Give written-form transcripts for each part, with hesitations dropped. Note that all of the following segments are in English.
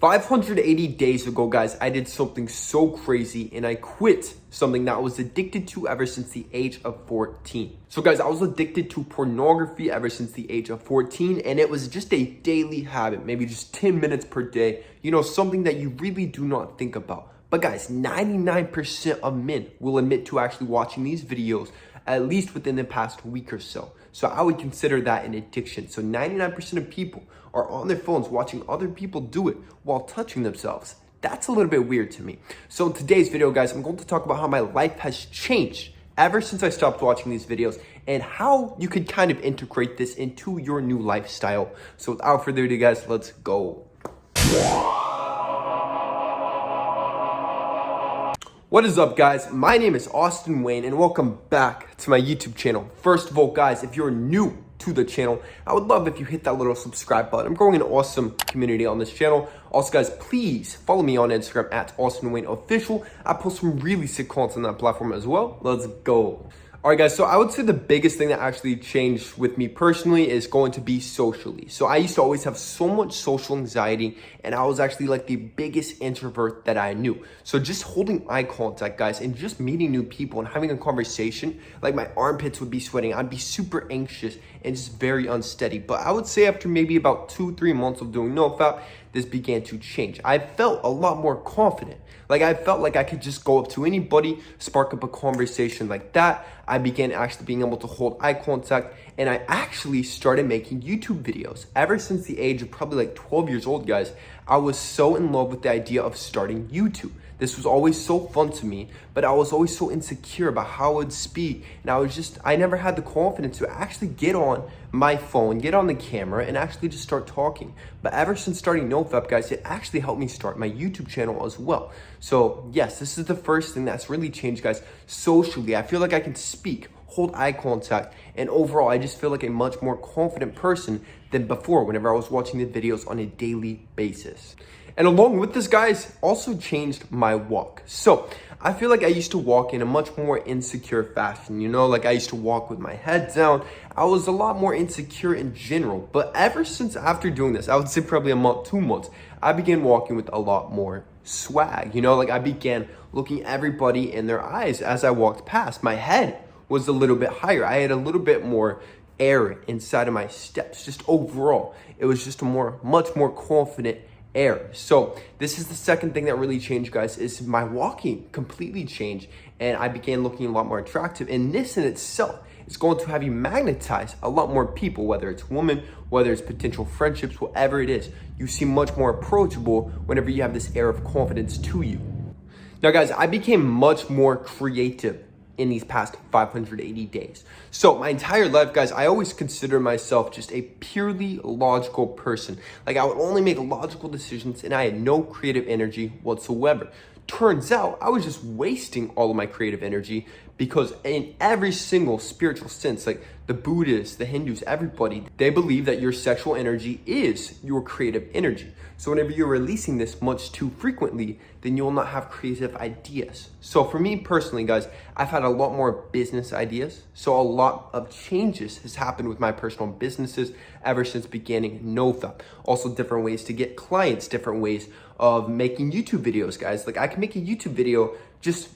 580 days ago, guys, I did something so crazy and I quit something that I was addicted to ever since the age of 14. So guys, I was addicted to pornography ever since the age of 14, and it was just a daily habit, maybe just 10 minutes per day, something that you really do not think about. But guys, 99% of men will admit to actually watching these videos at least within the past week or so. So I would consider that an addiction. So 99% of people are on their phones watching other people do it while touching themselves. That's a little bit weird to me. So in today's video, guys, I'm going to talk about how my life has changed ever since I stopped watching these videos and how you could kind of integrate this into your new lifestyle. So without further ado, guys, let's go. What is up, guys? My name is Austin Wayne and welcome back to my YouTube channel. First of all, guys, if you're new to the channel, I would love if you hit that little subscribe button. I'm growing an awesome community on this channel. Also, guys, please follow me on Instagram at Austin Wayne Official. I post some really sick content on that platform as well. Let's go. All right, guys, so I would say the biggest thing that actually changed with me personally is going to be socially. So I used to always have so much social anxiety, and I was actually like the biggest introvert that I knew. So just holding eye contact, guys, and just meeting new people and having a conversation, like my armpits would be sweating. I'd be super anxious and just very unsteady. But I would say after maybe about 2-3 months of doing NOFAP, this began to change. I felt a lot more confident. Like I felt like I could just go up to anybody, spark up a conversation like that. I began actually being able to hold eye contact, and I actually started making YouTube videos. Ever since the age of probably like 12 years old, guys, I was so in love with the idea of starting YouTube. This was always so fun to me, but I was always so insecure about how I would speak. And I never had the confidence to actually get on my phone, get on the camera, and actually just start talking. But ever since starting NoFap, guys, it actually helped me start my YouTube channel as well. So yes, this is the first thing that's really changed, guys. Socially, I feel like I can speak, hold eye contact, and overall, I just feel like a much more confident person than before whenever I was watching the videos on a daily basis. And along with this, guys, also changed my walk. So I feel like I used to walk in a much more insecure fashion, like I used to walk with my head down. I was a lot more insecure in general. But ever since after doing this, I would say probably a month, 2 months, I began walking with a lot more swag. Like I began looking everybody in their eyes as I walked past. My head was a little bit higher. I had a little bit more air inside of my steps. Just overall, it was just a much more confident air. So this is the second thing that really changed, guys, is my walking completely changed, and I began looking a lot more attractive. And this in itself is going to have you magnetize a lot more people, whether it's women, whether it's potential friendships, whatever it is. You seem much more approachable whenever you have this air of confidence to you. Now, guys, I became much more creative in these past 580 days. So my entire life, guys, I always consider myself just a purely logical person. Like I would only make logical decisions and I had no creative energy whatsoever. Turns out I was just wasting all of my creative energy because in every single spiritual sense, like the Buddhists, the Hindus, everybody, they believe that your sexual energy is your creative energy. So whenever you're releasing this much too frequently, then you'll not have creative ideas. So for me personally, guys, I've had a lot more business ideas. So a lot of changes has happened with my personal businesses ever since beginning NoFap. Also different ways to get clients, different ways of making YouTube videos, guys. Like I can make a YouTube video,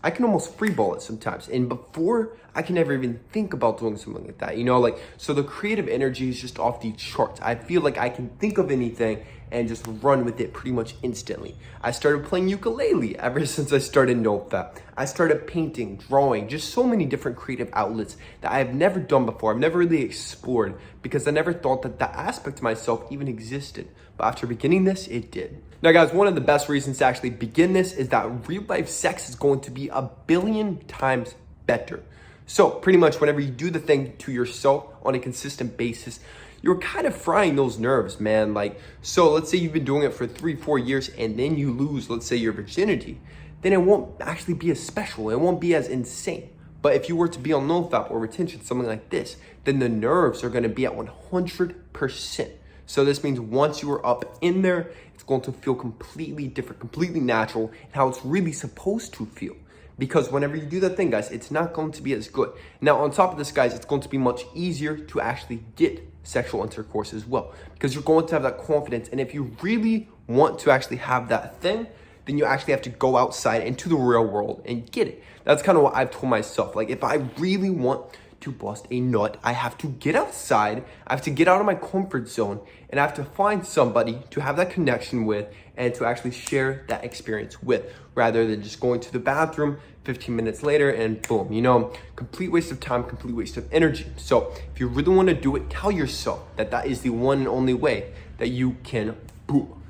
I can almost freeball it sometimes. And before, I can never even think about doing something like that, so the creative energy is just off the charts. I feel like I can think of anything and just run with it pretty much instantly. I started playing ukulele ever since I started NoFap. I started painting, drawing, just so many different creative outlets that I've never done before. I've never really explored because I never thought that that aspect of myself even existed. But after beginning this, it did. Now, guys, one of the best reasons to actually begin this is that real life sex is going to be 1 billion times better. So pretty much whenever you do the thing to yourself on a consistent basis, you're kind of frying those nerves, man. So let's say you've been doing it for 3-4 years and then you lose, let's say, your virginity, then it won't actually be as special. It won't be as insane. But if you were to be on NoFap or retention, something like this, then the nerves are going to be at 100%. So this means once you are up in there, it's going to feel completely different, completely natural, and how it's really supposed to feel. Because whenever you do that thing, guys, it's not going to be as good. Now, on top of this, guys, it's going to be much easier to actually get sexual intercourse as well, because you're going to have that confidence. And if you really want to actually have that thing, then you actually have to go outside into the real world and get it. That's kind of what I've told myself. Like, if I really want to bust a nut, I have to get outside, I have to get out of my comfort zone, and I have to find somebody to have that connection with and to actually share that experience with, rather than just going to the bathroom 15 minutes later and boom, you know, complete waste of time, complete waste of energy. So if you really want to do it, tell yourself that that is the one and only way that you can boom.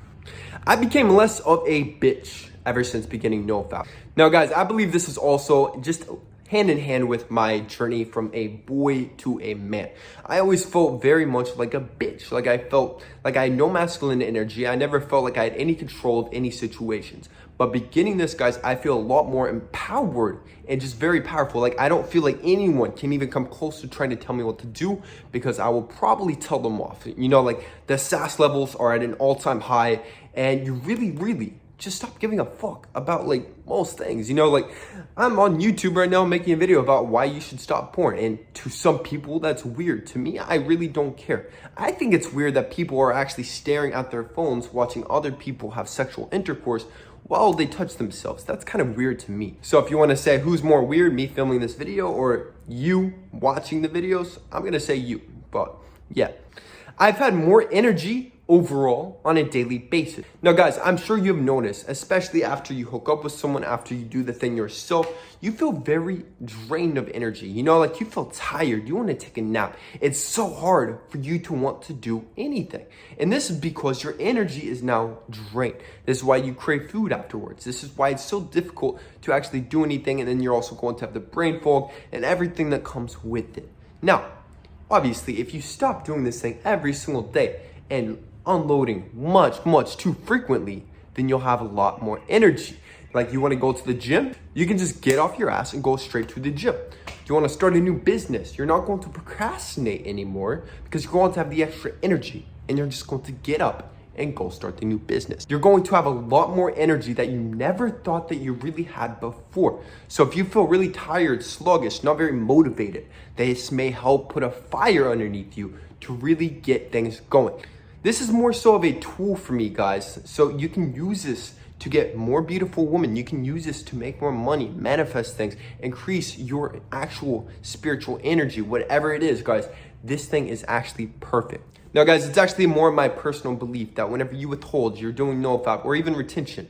I became less of a bitch ever since beginning NOFAP. Now guys, I believe this is also just hand in hand with my journey from a boy to a man. I always felt very much like a bitch. Like, I felt like I had no masculine energy. I never felt like I had any control of any situations. But beginning this, guys, I feel a lot more empowered and just very powerful. Like, I don't feel like anyone can even come close to trying to tell me what to do, because I will probably tell them off. You know, like, the sass levels are at an all-time high, and you really just stop giving a fuck about like most things. You know, like, I'm on YouTube right now making a video about why you should stop porn, and to some people that's weird. To me, I really don't care. I think it's weird that people are actually staring at their phones watching other people have sexual intercourse while they touch themselves. That's kind of weird to me. So if you want to say who's more weird, me filming this video or you watching the videos, I'm gonna say you. But yeah, I've had more energy overall on a daily basis. Now guys, I'm sure you've noticed, especially after you hook up with someone, after you do the thing yourself, you feel very drained of energy. You know, like, you feel tired, you want to take a nap. It's so hard for you to want to do anything. And this is because your energy is now drained. This is why you crave food afterwards. This is why it's so difficult to actually do anything, and then you're also going to have the brain fog and everything that comes with it. Now, obviously, if you stop doing this thing every single day and unloading much too frequently, then you'll have a lot more energy. Like, you want to go to the gym, you can just get off your ass and go straight to the gym. You want to start a new business, you're not going to procrastinate anymore, because you're going to have the extra energy, and you're just going to get up and go start the new business. You're going to have a lot more energy that you never thought that you really had before. So if you feel really tired, sluggish, not very motivated, this may help put a fire underneath you to really get things going. This is more so of a tool for me, guys. So you can use this to get more beautiful women. You can use this to make more money, manifest things, increase your actual spiritual energy, whatever it is, guys. This thing is actually perfect. Now, guys, it's actually more of my personal belief that whenever you withhold, you're doing NoFap or even retention,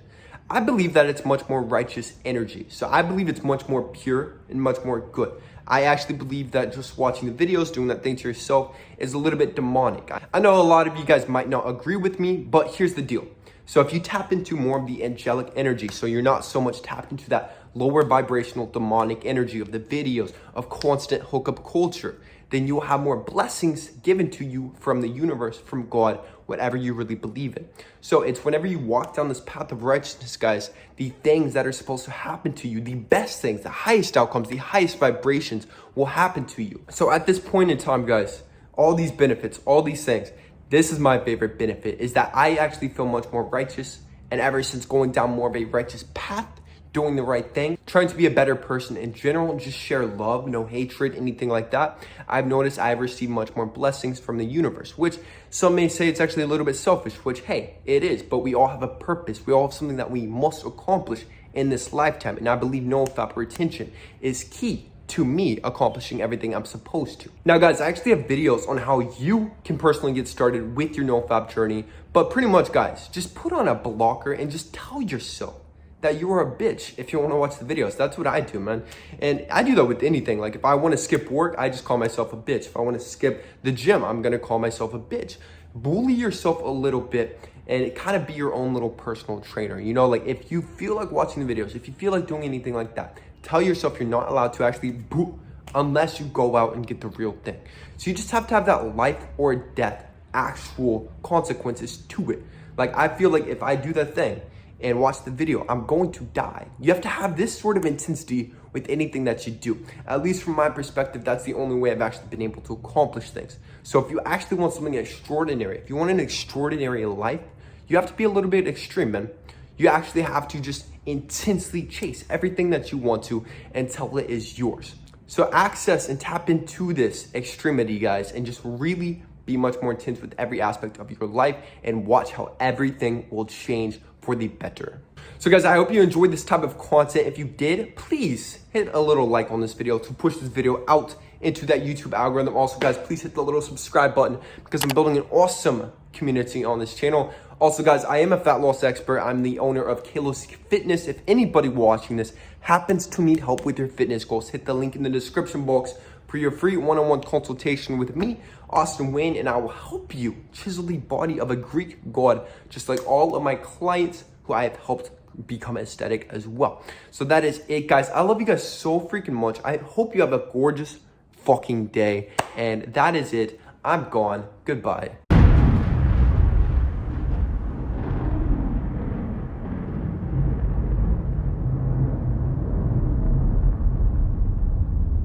I believe that it's much more righteous energy. So I believe it's much more pure and much more good. I actually believe that just watching the videos, doing that thing to yourself, is a little bit demonic. I know a lot of you guys might not agree with me, but here's the deal. So if you tap into more of the angelic energy, so you're not so much tapped into that lower vibrational demonic energy of the videos, of constant hookup culture, then you will have more blessings given to you from the universe, from God, whatever you really believe in. So it's whenever you walk down this path of righteousness, guys, the things that are supposed to happen to you, the best things, the highest outcomes, the highest vibrations will happen to you. So at this point in time, guys, all these benefits, all these things, this is my favorite benefit, is that I actually feel much more righteous. And ever since going down more of a righteous path, doing the right thing, trying to be a better person in general, just share love, no hatred, anything like that, I've noticed I've received much more blessings from the universe, which some may say it's actually a little bit selfish, which, hey, it is, but we all have a purpose. We all have something that we must accomplish in this lifetime. And I believe NoFap retention is key to me accomplishing everything I'm supposed to. Now, guys, I actually have videos on how you can personally get started with your NoFap journey, but pretty much, guys, just put on a blocker and just tell yourself that you are a bitch if you want to watch the videos. That's what I do, man. And I do that with anything. Like, if I want to skip work, I just call myself a bitch. If I want to skip the gym, I'm going to call myself a bitch. Bully yourself a little bit and kind of be your own little personal trainer. You know, like, if you feel like watching the videos, if you feel like doing anything like that, tell yourself you're not allowed to actually boo unless you go out and get the real thing. So you just have to have that life or death actual consequences to it. Like, I feel like if I do that thing and watch the video, I'm going to die. You have to have this sort of intensity with anything that you do. At least from my perspective, that's the only way I've actually been able to accomplish things. So if you actually want something extraordinary, if you want an extraordinary life, you have to be a little bit extreme, man. You actually have to just intensely chase everything that you want to until it is yours. So access and tap into this extremity, guys, and just really be much more intense with every aspect of your life, and watch how everything will change for the better. So guys, I hope you enjoyed this type of content. If you did, please hit a little like on this video to push this video out into that YouTube algorithm. Also guys, please hit the little subscribe button because I'm building an awesome community on this channel. Also guys, I am a fat loss expert. I'm the owner of Kalosique Fitness. If anybody watching this happens to need help with your fitness goals, hit the link in the description box for your free one-on-one consultation with me, Austin Wayne, and I will help you chisel the body of a Greek god, just like all of my clients who I have helped become aesthetic as well. So that is it, guys. I love you guys so freaking much. I hope you have a gorgeous fucking day, and that is it. I'm gone. Goodbye.